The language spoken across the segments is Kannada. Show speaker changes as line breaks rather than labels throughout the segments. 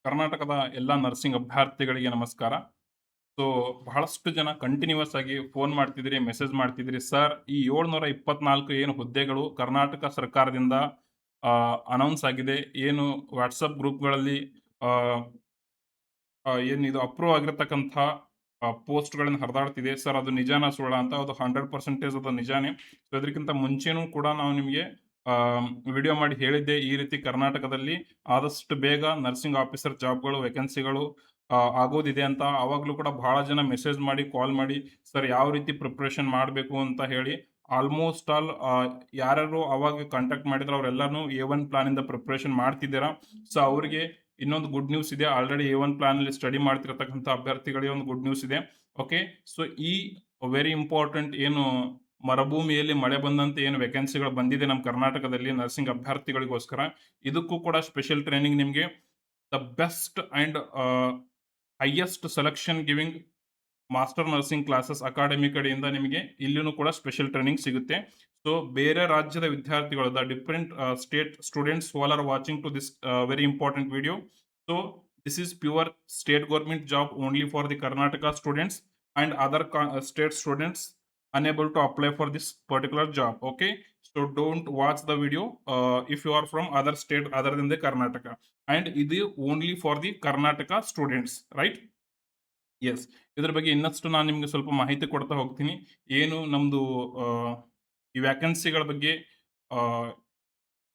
ಕರ್ನಾಟಕದ ಎಲ್ಲ ನರ್ಸಿಂಗ್ ಅಭ್ಯರ್ಥಿಗಳಿಗೆ ನಮಸ್ಕಾರ. ಸೊ, ಬಹಳಷ್ಟು ಜನ ಕಂಟಿನ್ಯೂಯಸ್ ಆಗಿ ಫೋನ್ ಮಾಡ್ತಿದ್ರಿ, ಮೆಸೇಜ್ ಮಾಡ್ತಿದ್ರಿ. ಸರ್, ಈ 724 ಏನು ಹುದ್ದೆಗಳು ಕರ್ನಾಟಕ ಸರ್ಕಾರದಿಂದ ಅನೌನ್ಸ್ ಆಗಿದೆ. ಏನು ವಾಟ್ಸಪ್ ಗ್ರೂಪ್‌ಗಳಲ್ಲಿ ಆ, ಏನಿದು ಅಪ್ರೂವ್ ಆಗಿರತಕ್ಕಂಥ ಪೋಸ್ಟ್‌ಗಳನ್ನ ಹರಿದಾಡ್ತಿದೆ. ಸರ್, ಅದು ನಿಜಾನಾ ಸುಳ್ಳ ಅಂತ? ಅದು 100% ಅದು ನಿಜಾನೇ. ಸೊ, ಇದಕ್ಕಿಂತ ಮುಂಚೆನೂ ಕೂಡ ನಾವು ನಿಮಗೆ ವಿಡಿಯೋ ಮಾಡಿ ಹೇಳಿದ್ದೆ. ಈ ರೀತಿ ಕರ್ನಾಟಕದಲ್ಲಿ ಆದಷ್ಟು ಬೇಗ ನರ್ಸಿಂಗ್ ಆಫೀಸರ್ ಜಾಬ್‌ಗಳು, ವೇಕೆನ್ಸಿಗಳು ಆಗೋದಿದೆ ಅಂತ. ಆವಾಗಲೂ ಕೂಡ ಬಹಳ ಜನ ಮೆಸೇಜ್ ಮಾಡಿ, ಕಾಲ್ ಮಾಡಿ, ಸರ್ ಯಾವ ರೀತಿ ಪ್ರಿಪರೇಷನ್ ಮಾಡಬೇಕು ಅಂತ ಹೇಳಿ ಆಲ್ಮೋಸ್ಟ್ ಆಲ್ ಯಾರ್ಯಾರು ಅವಾಗ ಕಾಂಟ್ಯಾಕ್ಟ್ ಮಾಡಿದ್ರು ಅವರೆಲ್ಲರೂ A1 ಪ್ಲಾನಿಂದ ಪ್ರಿಪರೇಷನ್ ಮಾಡ್ತಿದ್ದೀರಾ. ಸೊ, ಅವರಿಗೆ ಇನ್ನೊಂದು ಗುಡ್ ನ್ಯೂಸ್ ಇದೆ. ಆಲ್ರೆಡಿ A1 ಪ್ಲಾನಲ್ಲಿ ಸ್ಟಡಿ ಮಾಡ್ತಿರತಕ್ಕಂಥ ಅಭ್ಯರ್ಥಿಗಳಿಗೆ ಒಂದು ಗುಡ್ ನ್ಯೂಸ್ ಇದೆ. ಓಕೆ. ಸೊ, ಈ ವೆರಿ ಇಂಪಾರ್ಟೆಂಟ್ ಏನು ಮರುಭೂಮಿಯಲ್ಲಿ ಮಳೆ ಬಂದಂತೆ ಏನು ವೇಕೆನ್ಸಿಗಳು ಬಂದಿದೆ ನಮ್ಮ ಕರ್ನಾಟಕದಲ್ಲಿ ನರ್ಸಿಂಗ್ ಅಭ್ಯರ್ಥಿಗಳಿಗೋಸ್ಕರ, ಇದಕ್ಕೂ ಕೂಡ ಸ್ಪೆಷಲ್ ಟ್ರೈನಿಂಗ್ ನಿಮಗೆ the best and highest selection giving master nursing classes academy ಕಡೆಯಿಂದ ನಿಮಗೆ ಇಲ್ಲಿನೂ ಕೂಡ ಸ್ಪೆಷಲ್ ಟ್ರೈನಿಂಗ್ ಸಿಗುತ್ತೆ. ಸೊ, ಬೇರೆ ರಾಜ್ಯದ ವಿದ್ಯಾರ್ಥಿಗಳು, the different state students who are watching to this very important video. So, this is pure state government job only for the Karnataka students and other state students unable to apply for this particular job. Okay, so don't watch the video if you are from other state other than the Karnataka, and ಇದು only for the Karnataka students, right? Yes. ಇದ್ರ ಬಗ್ಗೆ ಇನ್ನಷ್ಟು ನಾನು ನಿಮಗೆ ಸ್ವಲ್ಪ ಮಾಹಿತಿ ಕೊಡ್ತಾ ಹೋಗ್ತೀನಿ. ಏನು ನಮ್ದು ಈ ವ್ಯಾಕೆನ್ಸಿಗಳ ಬಗ್ಗೆ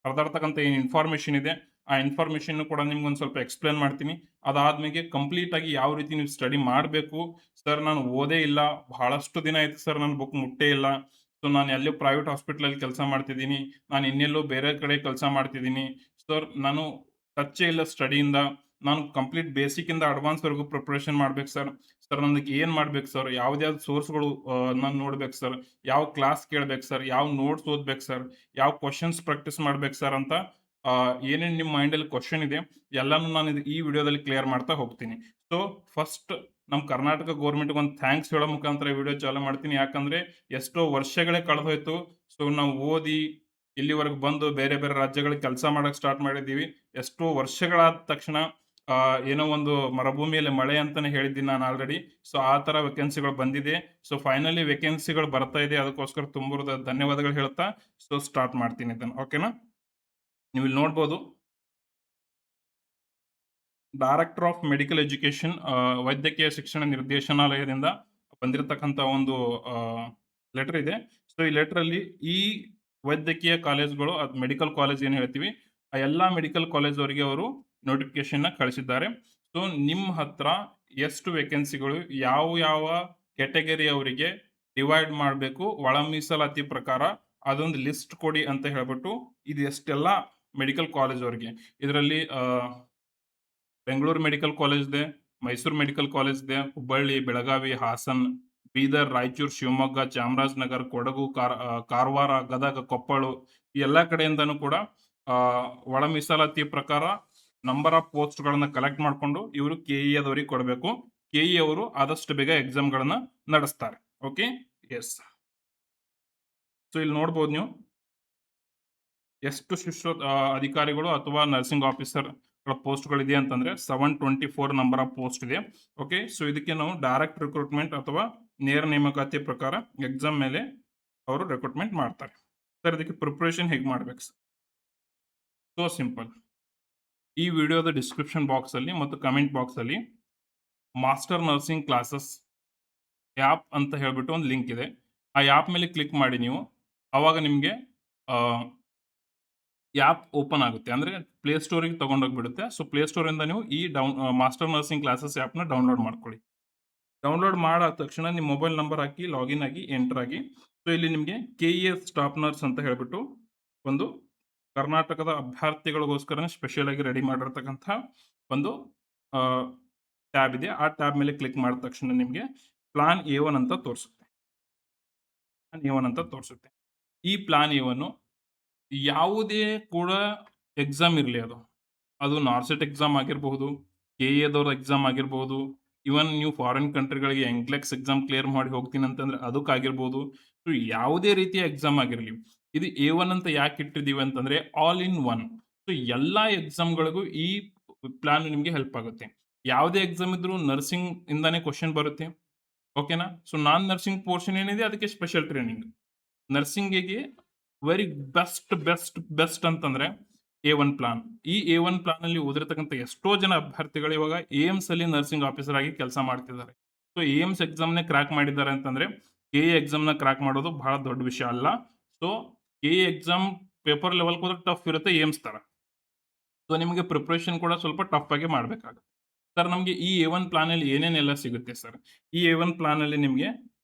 ಹರಿದಾಡ್ತಕ್ಕಂಥ ಏನು ಇನ್ಫಾರ್ಮೇಷನ್ ಇದೆ, ಆ ಇನ್ಫಾರ್ಮೇಷನ್ ಕೂಡ ನಿಮ್ಗೊಂದು ಸ್ವಲ್ಪ ಎಕ್ಸ್ಪ್ಲೇನ್ ಮಾಡ್ತೀನಿ. ಅದಾದ್ಮೇಲೆ ಕಂಪ್ಲೀಟ್ ಆಗಿ ಯಾವ ರೀತಿ ನೀವು ಸ್ಟಡಿ ಮಾಡಬೇಕು. ಸರ್, ನಾನು ಓದೇ ಇಲ್ಲ, ಬಹಳಷ್ಟು ದಿನ ಆಯ್ತು ಸರ್, ನಾನು ಬುಕ್ ಮುಟ್ಟೇ ಇಲ್ಲ. ಸೊ, ನಾನು ಎಲ್ಲೋ ಪ್ರೈವೇಟ್ ಹಾಸ್ಪಿಟಲಲ್ಲಿ ಕೆಲಸ ಮಾಡ್ತಿದ್ದೀನಿ, ನಾನು ಇನ್ನೆಲ್ಲೋ ಬೇರೆ ಕಡೆ ಕೆಲಸ ಮಾಡ್ತಿದ್ದೀನಿ. ಸರ್, ನಾನು ಟಚ್ಚೇ ಇಲ್ಲ ಸ್ಟಡಿಯಿಂದ, ನಾನು ಕಂಪ್ಲೀಟ್ ಬೇಸಿಕ್ಕಿಂದ ಅಡ್ವಾನ್ಸ್ವರೆಗೂ ಪ್ರಿಪ್ರೇಷನ್ ಮಾಡ್ಬೇಕು ಸರ್. ಸರ್, ನನಗೆ ಏನು ಮಾಡ್ಬೇಕು ಸರ್? ಯಾವ್ದ್ಯಾವ್ದು ಸೋರ್ಸ್ಗಳು ನಾನು ನೋಡ್ಬೇಕು ಸರ್? ಯಾವ ಕ್ಲಾಸ್ ಕೇಳ್ಬೇಕು ಸರ್? ಯಾವ ನೋಟ್ಸ್ ಓದ್ಬೇಕು ಸರ್? ಯಾವ ಕ್ವಶನ್ಸ್ ಪ್ರಾಕ್ಟೀಸ್ ಮಾಡ್ಬೇಕು ಸರ್ ಅಂತ ಏನೇನು ನಿಮ್ಮ ಮೈಂಡಲ್ಲಿ ಕ್ವಶನ್ ಇದೆ ಎಲ್ಲಾನು ನಾನು ಈ ವಿಡಿಯೋದಲ್ಲಿ ಕ್ಲಿಯರ್ ಮಾಡ್ತಾ ಹೋಗ್ತೀನಿ. ಸೊ, ಫಸ್ಟ್ ನಮ್ಮ ಕರ್ನಾಟಕ ಗೌರ್ಮೆಂಟ್ಗೆ ಒಂದು ಥ್ಯಾಂಕ್ಸ್ ಹೇಳೋ ಮುಖಾಂತರ ವಿಡಿಯೋ ಚಾಲು ಮಾಡ್ತೀನಿ. ಯಾಕಂದ್ರೆ ಎಷ್ಟೋ ವರ್ಷಗಳೇ ಕಳೆದೋಯ್ತು. ಸೊ, ನಾವು ಓದಿ ಇಲ್ಲಿವರೆಗೆ ಬಂದು ಬೇರೆ ಬೇರೆ ರಾಜ್ಯಗಳಿಗೆ ಕೆಲಸ ಮಾಡಕ್ ಸ್ಟಾರ್ಟ್ ಮಾಡಿದ್ದೀವಿ. ಎಷ್ಟೋ ವರ್ಷಗಳಾದ ತಕ್ಷಣ ಏನೋ ಒಂದು ಮರುಭೂಮಿಯಲ್ಲಿ ಮಳೆ ಅಂತಾನೆ ಹೇಳಿದ್ದೀನಿ ನಾನು ಆಲ್ರೆಡಿ. ಸೊ, ಆ ತರ ವೇಕೆನ್ಸಿಗಳು ಬಂದಿದೆ. ಸೊ, ಫೈನಲಿ ವೇಕೆನ್ಸಿಗಳು ಬರ್ತಾ ಇದೆ. ಅದಕ್ಕೋಸ್ಕರ ತುಂಬ ಧನ್ಯವಾದಗಳು ಹೇಳ್ತಾ ಸೊ ಸ್ಟಾರ್ಟ್ ಮಾಡ್ತೀನಿ ಇದನ್ನು. ಓಕೆನಾ? ನೀವು ಇಲ್ಲಿ ನೋಡ್ಬೋದು, ಡೈರೆಕ್ಟರ್ ಆಫ್ ಮೆಡಿಕಲ್ ಎಜುಕೇಶನ್, ವೈದ್ಯಕೀಯ ಶಿಕ್ಷಣ ನಿರ್ದೇಶನಾಲಯದಿಂದ ಬಂದಿರತಕ್ಕಂಥ ಒಂದು ಲೆಟರ್ ಇದೆ. ಸೊ, ಈ ಲೆಟರಲ್ಲಿ ಈ ವೈದ್ಯಕೀಯ ಕಾಲೇಜ್ಗಳು, ಮೆಡಿಕಲ್ ಕಾಲೇಜ್ ಏನು ಹೇಳ್ತೀವಿ, ಆ ಎಲ್ಲ ಮೆಡಿಕಲ್ ಕಾಲೇಜ್ ಅವರಿಗೆ ಅವರು ನೋಟಿಫಿಕೇಶನ್ ಕಳಿಸಿದ್ದಾರೆ. ಸೊ, ನಿಮ್ಮ ಹತ್ರ ಎಷ್ಟು ವೇಕೆನ್ಸಿಗಳು, ಯಾವ ಯಾವ ಕ್ಯಾಟಗರಿ ಅವರಿಗೆ ಡಿವೈಡ್ ಮಾಡಬೇಕು ಒಳ ಮೀಸಲಾತಿ ಪ್ರಕಾರ ಅದೊಂದು ಲಿಸ್ಟ್ ಕೊಡಿ ಅಂತ ಹೇಳ್ಬಿಟ್ಟು, ಇದು ಎಷ್ಟೆಲ್ಲ ಮೆಡಿಕಲ್ ಕಾಲೇಜ್ ಅವರಿಗೆ. ಇದರಲ್ಲಿ ಬೆಂಗಳೂರು ಮೆಡಿಕಲ್ ಕಾಲೇಜ್ ಇದೆ, ಮೈಸೂರು ಮೆಡಿಕಲ್ ಕಾಲೇಜ್ ಇದೆ, ಹುಬ್ಬಳ್ಳಿ, ಬೆಳಗಾವಿ, ಹಾಸನ್, ಬೀದರ್, ರಾಯಚೂರು, ಶಿವಮೊಗ್ಗ, ಚಾಮರಾಜನಗರ, ಕೊಡಗು, ಕಾರವಾರ, ಗದಗ, ಕೊಪ್ಪಳ, ಈ ಎಲ್ಲ ಕಡೆಯಿಂದನೂ ಕೂಡ ಒಳ ಮೀಸಲಾತಿ ಪ್ರಕಾರ ನಂಬರ್ ಆಫ್ ಪೋಸ್ಟ್ಗಳನ್ನ ಕಲೆಕ್ಟ್ ಮಾಡಿಕೊಂಡು ಇವರು KE ಅದವರಿಗೆ ಕೊಡಬೇಕು. KE ಅವರು ಆದಷ್ಟು ಬೇಗ ಎಕ್ಸಾಮ್ಗಳನ್ನ ನಡೆಸ್ತಾರೆ. Okay, S. ಸೊ, ಇಲ್ಲಿ ನೋಡ್ಬೋದು ನೀವು ಎಷ್ಟು ಶಿಶು ಅಧಿಕಾರಿಗಳು ಅಥವಾ ನರ್ಸಿಂಗ್ ಆಫೀಸರ್ ಪೋಸ್ಟ್ಗಳಿದೆ ಅಂತಂದ್ರೆ 724 ನಂಬರ್ ಆಫ್ ಪೋಸ್ಟ್ ಇದೆ. ಓಕೆ, ಸೊ ಇದಕ್ಕೆ ನಾವು ಡೈರೆಕ್ಟ್ ರಿಕ್ರೂಟ್ಮೆಂಟ್ ಅಥವಾ ನೇರ ನೇಮಕಾತಿ ಪ್ರಕಾರ ಎಕ್ಸಾಮ್ ಮೇಲೆ ಅವರು ರಿಕ್ರೂಟ್ಮೆಂಟ್ ಮಾಡ್ತಾರೆ. ಸರ್, ಇದಕ್ಕೆ ಪ್ರಿಪ್ರೇಷನ್ ಹೇಗೆ ಮಾಡ್ಬೇಕು ಸರ್? So simple. ಈ ವಿಡಿಯೋದ ಡಿಸ್ಕ್ರಿಪ್ಷನ್ ಬಾಕ್ಸ್ ಅಲ್ಲಿ ಮತ್ತು ಕಮೆಂಟ್ ಬಾಕ್ಸ್ ಅಲ್ಲಿ ಮಾಸ್ಟರ್ ನರ್ಸಿಂಗ್ ಕ್ಲಾಸಸ್ ಆ್ಯಪ್ ಅಂತ ಹೇಳ್ಬಿಟ್ಟು ಒಂದು ಲಿಂಕ್ ಇದೆ. ಆ ಆ್ಯಪ್ ಮೇಲೆ ಕ್ಲಿಕ್ ಮಾಡಿ ನೀವು, ಅವಾಗ ನಿಮಗೆ ಆ್ಯಪ್ ಓಪನ್ ಆಗುತ್ತೆ. ಅಂದರೆ ಪ್ಲೇ ಸ್ಟೋರಿಗೆ ತೊಗೊಂಡೋಗ್ಬಿಡುತ್ತೆ. ಸೊ, ಪ್ಲೇ ಸ್ಟೋರಿಂದ ನೀವು ಈ ಮಾಸ್ಟರ್ ನರ್ಸಿಂಗ್ ಕ್ಲಾಸಸ್ ಆ್ಯಪ್ನ ಡೌನ್ಲೋಡ್ ಮಾಡ್ಕೊಳ್ಳಿ. ಡೌನ್ಲೋಡ್ ಮಾಡಾದ ತಕ್ಷಣ ನಿಮ್ಮ ಮೊಬೈಲ್ ನಂಬರ್ ಹಾಕಿ ಲಾಗಿನ್ ಆಗಿ ಎಂಟರ್ ಆಗಿ. ಸೊ, ಇಲ್ಲಿ ನಿಮಗೆ KES ಸ್ಟಾಫ್ ನರ್ಸ್ ಅಂತ ಹೇಳ್ಬಿಟ್ಟು ಒಂದು ಕರ್ನಾಟಕದ ಅಭ್ಯರ್ಥಿಗಳಿಗೋಸ್ಕರ ಸ್ಪೆಷಲ್ ಆಗಿ ರೆಡಿ ಮಾಡಿರ್ತಕ್ಕಂಥ ಒಂದು ಟ್ಯಾಬ್ ಇದೆ. ಆ ಟ್ಯಾಬ್ ಮೇಲೆ ಕ್ಲಿಕ್ ಮಾಡಿದ ತಕ್ಷಣ ನಿಮಗೆ ಪ್ಲಾನ್ A1 ಅಂತ ತೋರಿಸುತ್ತೆ. ಈ ಪ್ಲಾನ್ A1 ಯಾವುದೇ ಕೂಡ ಎಕ್ಸಾಮ್ ಇರಲಿ, ಅದು ನಾರ್ಸೆಟ್ ಎಕ್ಸಾಮ್ ಆಗಿರಬಹುದು, KE ಅದವ್ರ ಎಕ್ಸಾಮ್ ಆಗಿರ್ಬೋದು, ಇವನ್ ನೀವು ಫಾರಿನ್ ಕಂಟ್ರಿಗಳಿಗೆ ಎಂಕ್ಲೆಕ್ಸ್ ಎಕ್ಸಾಮ್ ಕ್ಲಿಯರ್ ಮಾಡಿ ಹೋಗ್ತೀನಿ ಅಂತಂದ್ರೆ ಅದಕ್ಕಾಗಿರ್ಬೋದು. ಸೊ, ಯಾವುದೇ ರೀತಿಯ ಎಕ್ಸಾಮ್ ಆಗಿರಲಿ, ಇದು A1 ಅಂತ ಯಾಕೆ ಇಟ್ಟಿದ್ದೀವಿ ಅಂತಂದ್ರೆ ಆಲ್ ಇನ್ ಒನ್. ಸೊ, ಎಲ್ಲ ಎಕ್ಸಾಮ್ಗಳಿಗೂ ಈ ಪ್ಲಾನ್ ನಿಮಗೆ ಹೆಲ್ಪ್ ಆಗುತ್ತೆ. ಯಾವುದೇ ಎಕ್ಸಾಮ್ ಇದ್ರೂ ನರ್ಸಿಂಗ್ ಇಂದಾನೆ ಕ್ವೆಶ್ಚನ್ ಬರುತ್ತೆ. ಓಕೆನಾ? ಸೊ ನಾನ್ ನರ್ಸಿಂಗ್ ಪೋರ್ಷನ್ ಏನಿದೆ ಅದಕ್ಕೆ ಸ್ಪೆಷಲ್ ಟ್ರೈನಿಂಗ್. ನರ್ಸಿಂಗಿಗೆ ವೆರಿ ಬೆಸ್ಟ್ ಅಂತಂದ್ರೆ ಎ1 ಪ್ಲಾನ್. ಈ ಎ1 ಪ್ಲಾನ್ ಅಲ್ಲಿ ಓದಿರ್ತಕ್ಕಂಥ ಎಷ್ಟೋ ಜನ ಅಭ್ಯರ್ಥಿಗಳು ಇವಾಗ ಏಮ್ಸ್ ಅಲ್ಲಿ ನರ್ಸಿಂಗ್ ಆಫೀಸರ್ ಆಗಿ ಕೆಲಸ ಮಾಡ್ತಿದ್ದಾರೆ. ಸೊ ಏಮ್ಸ್ ಎಕ್ಸಾಮ್‌ನೇ ಕ್ರಾಕ್ ಮಾಡಿದ್ದಾರೆ ಅಂತಂದ್ರೆ ಕೆಇಎ ಎಕ್ಸಾಮ್‌ನ ಕ್ರಾಕ್ ಮಾಡೋದು ಬಹಳ ದೊಡ್ಡ ವಿಷಯ ಅಲ್ಲ. So KEA exam paper level ಕೂಡ ಟಫ್ ಇರುತ್ತೆ ಏಮ್ಸ್ ತರ. ಸೊ ನಿಮಗೆ ಪ್ರಿಪರೇಷನ್ ಕೂಡ ಸ್ವಲ್ಪ ಟಫ್ ಆಗಿ ಮಾಡಬೇಕಾಗುತ್ತೆ. ಸರ್ ನಮಗೆ ಈ ಎ1 ಪ್ಲಾನ್ ಅಲ್ಲಿ ಏನೇನೆಲ್ಲ ಸಿಗುತ್ತೆ ಸರ್? ಈ ಎ1 ಪ್ಲಾನ್ ಅಲ್ಲಿ ನಿಮಗೆ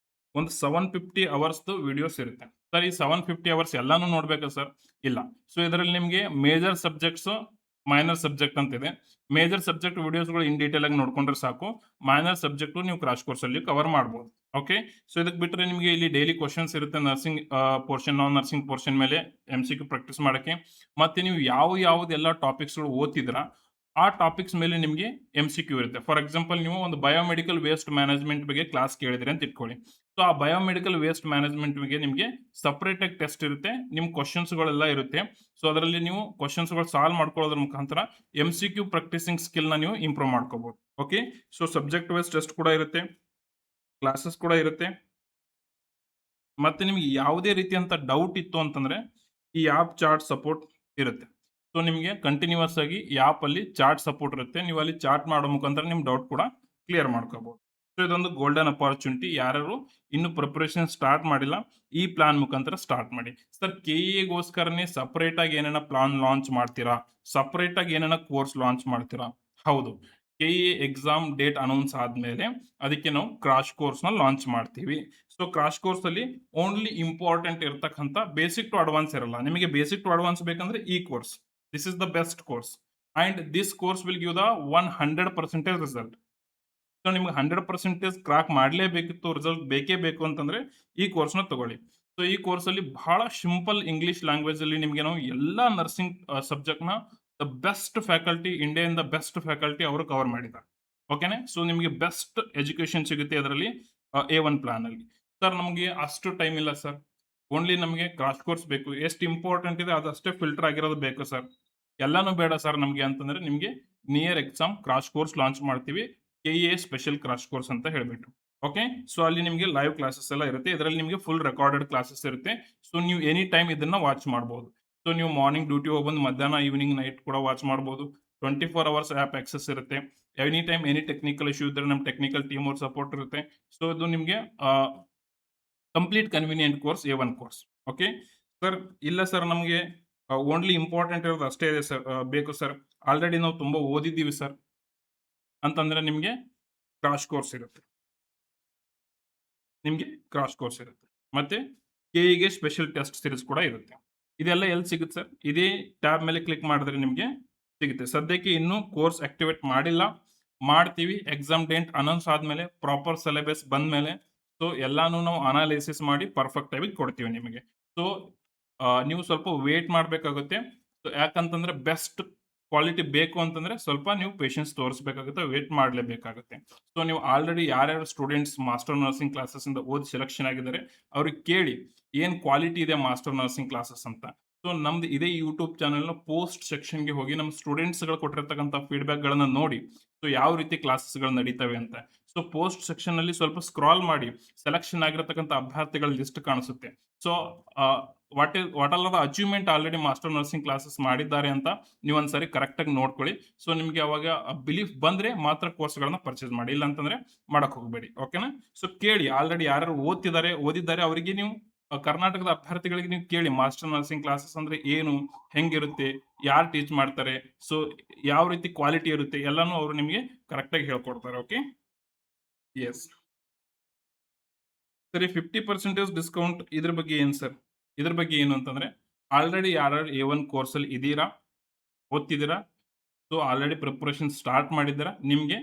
ಒಂದು 750 ಅವರ್ಸ್‌ದು ವಿಡಿಯೋಸ್ ಇರುತ್ತೆ. ಸರ್ ಈ 750 ಅವರ್ಸ್ ಎಲ್ಲಾನು ನೋಡ್ಬೇಕಾ ಸರ್? ಇಲ್ಲ. ಸೊ ಇದರಲ್ಲಿ ನಿಮಗೆ ಮೇಜರ್ ಸಬ್ಜೆಕ್ಟ್ಸ್, ಮೈನರ್ ಸಬ್ಜೆಕ್ಟ್ ಅಂತ ಇದೆ. ಮೇಜರ್ ಸಬ್ಜೆಕ್ಟ್ ವಿಡಿಯೋಸ್‌ಗಳು ಇನ್ ಡೀಟೇಲ್ ಆಗಿ ನೋಡ್ಕೊಂಡ್ರೆ ಸಾಕು. ಮೈನರ್ ಸಬ್ಜೆಕ್ಟ್ ನೀವು ಕ್ರಾಶ್ ಕೋರ್ಸ್ ಅಲ್ಲಿ ಕವರ್ ಮಾಡಬಹುದು. ಓಕೆ. ಸೊ ಇದಕ್ಕೆ ಬಿಟ್ಟರೆ ನಿಮಗೆ ಇಲ್ಲಿ ಡೈಲಿ ಕ್ವೆಶ್ಚನ್ಸ್ ಇರುತ್ತೆ ನರ್ಸಿಂಗ್ ಪೋರ್ಷನ್, ನಾನ್ ನರ್ಸಿಂಗ್ ಪೋರ್ಷನ್ ಮೇಲೆ ಎಂಸಿಕ್ಯೂ ಪ್ರಾಕ್ಟೀಸ್ ಮಾಡಕ್ಕೆ. ಮತ್ತೆ ನೀವು ಯಾವುದೆಲ್ಲ ಟಾಪಿಕ್ಸ್‌ಗಳು ಓದ್ತಿದ್ದೀರಾ ಆ ಟಾಪಿಕ್ಸ್ ಮೇಲೆ ನಿಮಗೆ ಎಂಸಿಕ್ಯೂ ಇರುತ್ತೆ. ಫಾರ್ ಎಕ್ಸಾಂಪಲ್ ನೀವು ಒಂದು ಬಯೋಮೆಡಿಕಲ್ ವೇಸ್ಟ್ ಮ್ಯಾನೇಜ್ಮೆಂಟ್ ಬಗ್ಗೆ ಕ್ಲಾಸ್ ಕೇಳಿದ್ರಿ ಅಂತ ಇಟ್ಕೊಳ್ಳಿ. ಸೊ ಆ ಬಯೋಮೆಡಿಕಲ್ ವೇಸ್ಟ್ ಮ್ಯಾನೇಜ್ಮೆಂಟ್ ಬಗ್ಗೆ ನಿಮಗೆ ಸಪರೇಟ್ ಆಗಿ ಟೆಸ್ಟ್ ಇರುತ್ತೆ. ನಿಮ್ಮ ಕ್ವೆಶ್ಚನ್ಸ್‌ಗಳೆಲ್ಲ ಇರುತ್ತೆ. ಸೊ ಅದರಲ್ಲಿ ನೀವು ಕ್ವೆಶ್ಚನ್ಸ್‌ಗಳು ಸಾಲ್ವ್ ಮಾಡ್ಕೊಳ್ಳೋದ್ರ ಮುಖಾಂತರ ಎಂಸಿಕ್ಯೂ ಪ್ರಾಕ್ಟೀಸಿಂಗ್ ಸ್ಕಿಲ್‌ನ ನೀವು ಇಂಪ್ರೂವ್ ಮಾಡ್ಕೋಬಹುದು. Okay. So subject wise test ಕೂಡ ಇರುತ್ತೆ. ಕ್ಲಾಸಸ್ ಕೂಡ ಇರುತ್ತೆ. ಮತ್ತೆ ನಿಮಗೆ ಯಾವುದೇ ರೀತಿಯಂತ ಡೌಟ್ ಇತ್ತು ಅಂತಂದ್ರೆ ಈ ಆ್ಯಪ್ ಚಾಟ್ ಸಪೋರ್ಟ್ ಇರುತ್ತೆ. ಸೊ ನಿಮಗೆ ಕಂಟಿನ್ಯೂಯಸ್ ಆಗಿ ಈ ಆ್ಯಪ್ ಅಲ್ಲಿ ಚಾಟ್ ಸಪೋರ್ಟ್ ಇರುತ್ತೆ. ನೀವು ಅಲ್ಲಿ ಚಾಟ್ ಮಾಡೋ ಮುಖಾಂತರ ನಿಮ್ಮ ಡೌಟ್ ಕೂಡ ಕ್ಲಿಯರ್ ಮಾಡ್ಕೋಬಹುದು. ಸೊ ಇದೊಂದು ಗೋಲ್ಡನ್ ಅಪಾರ್ಚುನಿಟಿ. ಯಾರು ಇನ್ನು ಪ್ರಿಪರೇಷನ್ ಸ್ಟಾರ್ಟ್ ಮಾಡಿಲ್ಲ ಈ ಪ್ಲಾನ್ ಮುಖಾಂತರ ಸ್ಟಾರ್ಟ್ ಮಾಡಿ. ಸರ್ ಕೆಇಎಗೋಸ್ಕರನೇ ಸಪರೇಟ್ ಆಗಿ ಏನೇನ ಪ್ಲಾನ್ ಲಾಂಚ್ ಮಾಡ್ತೀರಾ? ಸಪರೇಟ್ ಆಗಿ ಏನೇನ ಕೋರ್ಸ್ ಲಾಂಚ್ ಮಾಡ್ತೀರಾ? ಹೌದು. ಕೆಇಎ ಎಕ್ಸಾಮ್ ಡೇಟ್ ಅನೌನ್ಸ್ ಆದ್ಮೇಲೆ ಅದಕ್ಕೆ ನಾವು ಕ್ರಾಶ್ ಕೋರ್ಸ್‌ನ ಲಾಂಚ್ ಮಾಡ್ತೀವಿ. ಸೊ ಕ್ರಾಶ್ ಕೋರ್ಸ್ ಅಲ್ಲಿ ಓನ್ಲಿ ಇಂಪಾರ್ಟೆಂಟ್ ಇರತಕ್ಕಂತ ಬೇಸಿಕ್ ಟು ಅಡ್ವಾನ್ಸ್ ಇರಲ್ಲ. ನಿಮಗೆ ಬೇಸಿಕ್ ಟು ಅಡ್ವಾನ್ಸ್ ಬೇಕಂದ್ರೆ ಈ course. This is the best course and this course will give the 100% result. So ನಿಮ್ಗೆ 100% ಕ್ರಾಕ್ ಮಾಡಲೇಬೇಕಿತ್ತು, ರಿಸಲ್ಟ್ ಬೇಕೇ ಬೇಕು ಅಂತಂದ್ರೆ ಈ ಕೋರ್ಸ್‌ನ ತಗೊಳ್ಳಿ. ಸೊ ಈ ಕೋರ್ಸ್ ಅಲ್ಲಿ ಬಹಳ ಸಿಂಪಲ್ ಇಂಗ್ಲಿಷ್ ಲ್ಯಾಂಗ್ವೇಜ್ ಅಲ್ಲಿ ನಿಮಗೆ ನಾವು ಎಲ್ಲಾ ನರ್ಸಿಂಗ್ ಸಬ್ಜೆಕ್ಟ್‌ನ ದ ಬೆಸ್ಟ್ ಫ್ಯಾಕಲ್ಟಿ, ಇಂಡಿಯಾದ ಬೆಸ್ಟ್ ಫ್ಯಾಕಲ್ಟಿ ಅವರು ಕವರ್ ಮಾಡಿದ್ದಾರೆ. ಓಕೆನಾ? ಸೊ ನಿಮಗೆ ಬೆಸ್ಟ್ ಎಜುಕೇಶನ್ ಸಿಗುತ್ತೆ ಅದರಲ್ಲಿ ಎ1 ಪ್ಲಾನ್ ಅಲ್ಲಿ. ಸರ್ ನಮಗೆ ಅಷ್ಟು ಟೈಮ್ ಇಲ್ಲ ಸರ್. ಓನ್ಲಿ ನಮಗೆ ಕ್ರಾಶ್ ಕೋರ್ಸ್ ಬೇಕು. ಎಷ್ಟು ಇಂಪಾರ್ಟೆಂಟ್ ಇದೆ ಅದಷ್ಟೇ ಫಿಲ್ಟರ್ ಆಗಿರೋದು ಬೇಕು ಸರ್. ಎಲ್ಲಾನು ಬೇಡ ಸರ್ ನಮಗೆ ಅಂತಂದ್ರೆ ನಿಮಗೆ near exam crash course launch ಮಾಡ್ತೀವಿ. ಕೆಇಎ ಸ್ಪೆಷಲ್ ಕ್ರಾಶ್ ಕೋರ್ಸ್ ಅಂತ ಹೇಳ್ಬಿಟ್ಟು. ಓಕೆ. ಸೊ ಅಲ್ಲಿ ನಿಮಗೆ ಲೈವ್ ಕ್ಲಾಸಸ್ ಎಲ್ಲ ಇರುತ್ತೆ. ಇದರಲ್ಲಿ ನಿಮಗೆ ಫುಲ್ ರೆಕಾರ್ಡೆಡ್ ಕ್ಲಾಸಸ್ ಇರುತ್ತೆ. ಸೊ ನೀವು ಎನಿ ಟೈಮ್ ಇದನ್ನ ವಾಚ್ ಮಾಡಬಹುದು. ಸೊ ನೀವು ಮಾರ್ನಿಂಗ್ ಡ್ಯೂಟಿ ಹೋಗಿ ಬಂದು ಮಧ್ಯಾಹ್ನ, ಈವ್ನಿಂಗ್, ನೈಟ್ ಕೂಡ ವಾಚ್ ಮಾಡಬಹುದು. 24 ಅವರ್ಸ್ ಆ್ಯಪ್ ಆಕ್ಸೆಸ್ ಇರುತ್ತೆ. Any time any technical issue ಇದ್ರೆ ನಮ್ಮ ಟೆಕ್ನಿಕಲ್ ಟೀಮ್ ಅವ್ರ ಸಪೋರ್ಟ್ ಇರುತ್ತೆ. ಸೊ ಇದು ನಿಮಗೆ complete convenient course A one course. Okay. Sir ಇಲ್ಲ ಸರ್ ನಮಗೆ ಓನ್ಲಿ ಇಂಪಾರ್ಟೆಂಟ್ ಇರೋದು ಅಷ್ಟೇ ಇದೆ ಸರ್ ಬೇಕು ಸರ್. ಆಲ್ರೆಡಿ ನಾವು ತುಂಬಾ ಓದಿದ್ದೀವಿ ಸರ್ ಅಂತಂದ್ರೆ ನಿಮಗೆ ಕ್ರಾಶ್ ಕೋರ್ಸ್ ಇರುತ್ತೆ. ಮತ್ತೆ ಕೆಇಗೆ ಸ್ಪೆಷಲ್ ಟೆಸ್ಟ್ ಸೀರೀಸ್ ಕೂಡ ಇರುತ್ತೆ. ಇದೆಲ್ಲ ಎಲ್ಲಿ ಸಿಗುತ್ತೆ ಸರ್? ಇದೇ ಟ್ಯಾಬ್ ಮೇಲೆ ಕ್ಲಿಕ್ ಮಾಡಿದ್ರೆ ನಿಮಗೆ ಸಿಗುತ್ತೆ. ಸದ್ಯಕ್ಕೆ ಇನ್ನೂ ಕೋರ್ಸ್ ಆಕ್ಟಿವೇಟ್ ಮಾಡಿಲ್ಲ. ಮಾಡ್ತೀವಿ. ಎಕ್ಸಾಮ್ ಡೇಟ್ ಅನೌನ್ಸ್ ಆದ್ಮೇಲೆ, ಪ್ರಾಪರ್ ಸಿಲೆಬಸ್ ಬಂದ್ಮೇಲೆ ಸೊ ಎಲ್ಲಾನು ನಾವು ಅನಾಲಿಸಿಸ್ ಮಾಡಿ ಪರ್ಫೆಕ್ಟ್ ಆಗಿ ಕೊಡ್ತೀವಿ ನಿಮಗೆ. ಸೊ ನೀವು ಸ್ವಲ್ಪ ವೇಟ್ ಮಾಡಬೇಕಾಗುತ್ತೆ. ಸೊ ಯಾಕಂತಂದ್ರೆ ಬೆಸ್ಟ್ ಕ್ವಾಲಿಟಿ ಬೇಕು ಅಂತಂದ್ರೆ ಸ್ವಲ್ಪ ನೀವು ಪೇಷನ್ಸ್ ತೋರಿಸಬೇಕಾಗುತ್ತೆ, ವೇಟ್ ಮಾಡಲೇಬೇಕಾಗುತ್ತೆ. ಸೊ ನೀವು ಆಲ್ರೆಡಿ ಯಾರ್ಯಾರು ಸ್ಟೂಡೆಂಟ್ಸ್ ಮಾಸ್ಟರ್ ನರ್ಸಿಂಗ್ ಕ್ಲಾಸಸ್ ಇಂದ ಓದಿ ಸೆಲೆಕ್ಷನ್ ಆಗಿದ್ದಾರೆ ಅವ್ರಿಗೆ ಕೇಳಿ ಏನ್ ಕ್ವಾಲಿಟಿ ಇದೆ ಮಾಸ್ಟರ್ ನರ್ಸಿಂಗ್ ಕ್ಲಾಸಸ್ ಅಂತ. ಸೊ ನಮ್ದು ಇದೇ ಯೂಟ್ಯೂಬ್ ಚಾನೆಲ್ನ ಪೋಸ್ಟ್ ಸೆಕ್ಷನ್ಗೆ ಹೋಗಿ ನಮ್ಮ ಸ್ಟೂಡೆಂಟ್ಸ್ಗಳು ಕೊಟ್ಟಿರ್ತಕ್ಕಂಥ ಫೀಡ್ಬ್ಯಾಕ್ಗಳನ್ನ ನೋಡಿ. ಸೊ ಯಾವ ರೀತಿ ಕ್ಲಾಸಸ್ಗಳು ನಡೀತವೆ ಅಂತ. ಸೊ ಪೋಸ್ಟ್ ಸೆಕ್ಷನ್ ಅಲ್ಲಿ ಸ್ವಲ್ಪ ಸ್ಕ್ರಾಲ್ ಮಾಡಿ ಸೆಲೆಕ್ಷನ್ ಆಗಿರತಕ್ಕಂಥ ಅಭ್ಯರ್ಥಿಗಳ ಲಿಸ್ಟ್ ಕಾಣಿಸುತ್ತೆ. So what all the achievement already master nursing classes ಮಾಡಿದ್ದಾರೆ ಅಂತ ನೀವು ಒಂದ್ಸರಿ ಕರೆಕ್ಟ್ ಆಗಿ ನೋಡ್ಕೊಳ್ಳಿ. ಸೊ ನಿಮ್ಗೆ ಅವಾಗ ಬಿಲೀಫ್ ಬಂದ್ರೆ ಮಾತ್ರ ಕೋರ್ಸ್ಗಳನ್ನ ಪರ್ಚೇಸ್ ಮಾಡಿ, ಇಲ್ಲ ಅಂತಂದ್ರೆ ಮಾಡಕ್ ಹೋಗಬೇಡಿ. ಓಕೆನಾ? ಸೊ ಕೇಳಿ ಆಲ್ರೆಡಿ ಯಾರು ಓದಿದ್ದಾರೆ ಅವರಿಗೆ ನೀವು ಕರ್ನಾಟಕದ ಅಭ್ಯರ್ಥಿಗಳಿಗೆ ನೀವು ಕೇಳಿ ಮಾಸ್ಟರ್ ನರ್ಸಿಂಗ್ ಕ್ಲಾಸಸ್ ಅಂದ್ರೆ ಏನು, ಹೆಂಗಿರುತ್ತೆ, ಯಾರು ಟೀಚ್ ಮಾಡ್ತಾರೆ, ಸೊ ಯಾವ ರೀತಿ ಕ್ವಾಲಿಟಿ ಇರುತ್ತೆ ಎಲ್ಲಾನು ಅವರು ನಿಮಗೆ ಕರೆಕ್ಟ್ ಆಗಿ ಹೇಳ್ಕೊಡ್ತಾರೆ. ಓಕೆ. ಎಸ್ ಸರಿ. 50% ಡಿಸ್ಕೌಂಟ್ ಇದ್ರ ಬಗ್ಗೆ ಏನು ಸರ್? ಇದ್ರ ಬಗ್ಗೆ ಏನು ಅಂತಂದ್ರೆ ಆಲ್ರೆಡಿ ಯಾರು ಎ1 ಕೋರ್ಸ್ ಅಲ್ಲಿ ಇದ್ದೀರಾ, ಓದ್ತಿದ್ದೀರಾ, ಸೊ ಆಲ್ರೆಡಿ ಪ್ರಿಪರೇಷನ್ ಸ್ಟಾರ್ಟ್ ಮಾಡಿದ್ದೀರಾ, ನಿಮಗೆ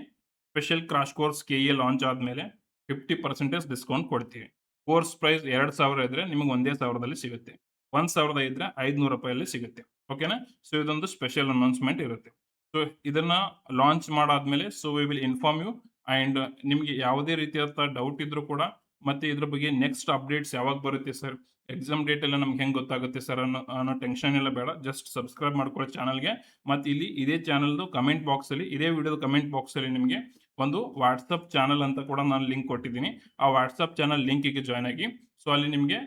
special crash course KEA launch ಆದ್ಮೇಲೆ 50% ಡಿಸ್ಕೌಂಟ್ ಕೊಡ್ತೀವಿ. ಕೋರ್ಸ್ ಪ್ರೈಸ್ 2,000 ಇದ್ರೆ ನಿಮಗೆ ಒಂದೇ ಸಾವಿರದಲ್ಲಿ ಸಿಗುತ್ತೆ. 1,000 ಇದ್ರೆ 500 ರೂಪಾಯಲ್ಲಿ ಸಿಗುತ್ತೆ. ಓಕೆನಾ? ಸೊ ಇದೊಂದು ಸ್ಪೆಷಲ್ ಅನೌನ್ಸ್ಮೆಂಟ್ ಇರುತ್ತೆ. ಸೊ ಇದನ್ನ ಲಾಂಚ್ ಮಾಡಾದ್ಮೇಲೆ so we will inform you and ನಿಮಗೆ ಯಾವುದೇ ರೀತಿಯಾದ ಡೌಟ್ ಇದ್ರೂ ಕೂಡ ಮತ್ತೆ ಇದ್ರ ಬಗ್ಗೆ ನೆಕ್ಸ್ಟ್ ಅಪ್ಡೇಟ್ಸ್ ಯಾವಾಗ ಬರುತ್ತೆ ಸರ್, ಎಕ್ಸಾಮ್ ಡೇಟ್ ಎಲ್ಲ ನಮ್ಗೆ ಹೆಂಗೆ ಗೊತ್ತಾಗುತ್ತೆ ಸರ್ ಅನ್ನೋ ಟೆನ್ಷನ್ ಎಲ್ಲ ಬೇಡ. ಜಸ್ಟ್ ಸಬ್ಸ್ಕ್ರೈಬ್ ಮಾಡ್ಕೊಳ್ಳಿ ಚಾನಲ್ಗೆ. ಮತ್ತು ಇಲ್ಲಿ ಇದೇ ಚಾನಲ್ದು ಕಮೆಂಟ್ ಬಾಕ್ಸಲ್ಲಿ, ಇದೇ ವಿಡಿಯೋದ ಕಮೆಂಟ್ ಬಾಕ್ಸಲ್ಲಿ ನಿಮಗೆ ಒಂದು ವಾಟ್ಸಪ್ ಚಾನಲ್ ಅಂತ ಕೂಡ ನಾನು ಲಿಂಕ್ ಕೊಟ್ಟಿದ್ದೀನಿ. ಆ ವಾಟ್ಸಪ್ ಚಾನಲ್ ಲಿಂಕಿಗೆ ಜಾಯ್ನ್ ಆಗಿ. ಸೊ ಅಲ್ಲಿ ನಿಮಗೆ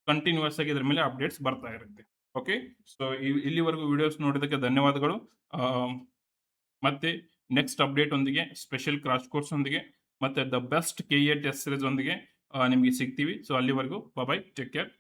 ಕಂಟಿನ್ಯೂಸ್ ಆಗಿ ಇದ್ರ ಮೇಲೆ ಅಪ್ಡೇಟ್ಸ್ ಬರ್ತಾ ಇರುತ್ತೆ. ಓಕೆ, ಸೊ ಇಲ್ಲಿವರೆಗೂ ವಿಡಿಯೋಸ್ ನೋಡಿದ್ದಕ್ಕೆ ಧನ್ಯವಾದಗಳು. ಮತ್ತೆ ನೆಕ್ಸ್ಟ್ ಅಪ್ಡೇಟ್ ಒಂದಿಗೆ, ಸ್ಪೆಷಲ್ ಕ್ರಾಶ್ ಕೋರ್ಸ್ ಒಂದಿಗೆ, ಮತ್ತೆ the best KA test series ಒಂದಿಗೆ ನಿಮಗೆ ಸಿಗ್ತೀವಿ. ಸೊ ಅಲ್ಲಿವರೆಗೂ ಬಾಯ್, ಟೇಕ್ ಕೇರ್.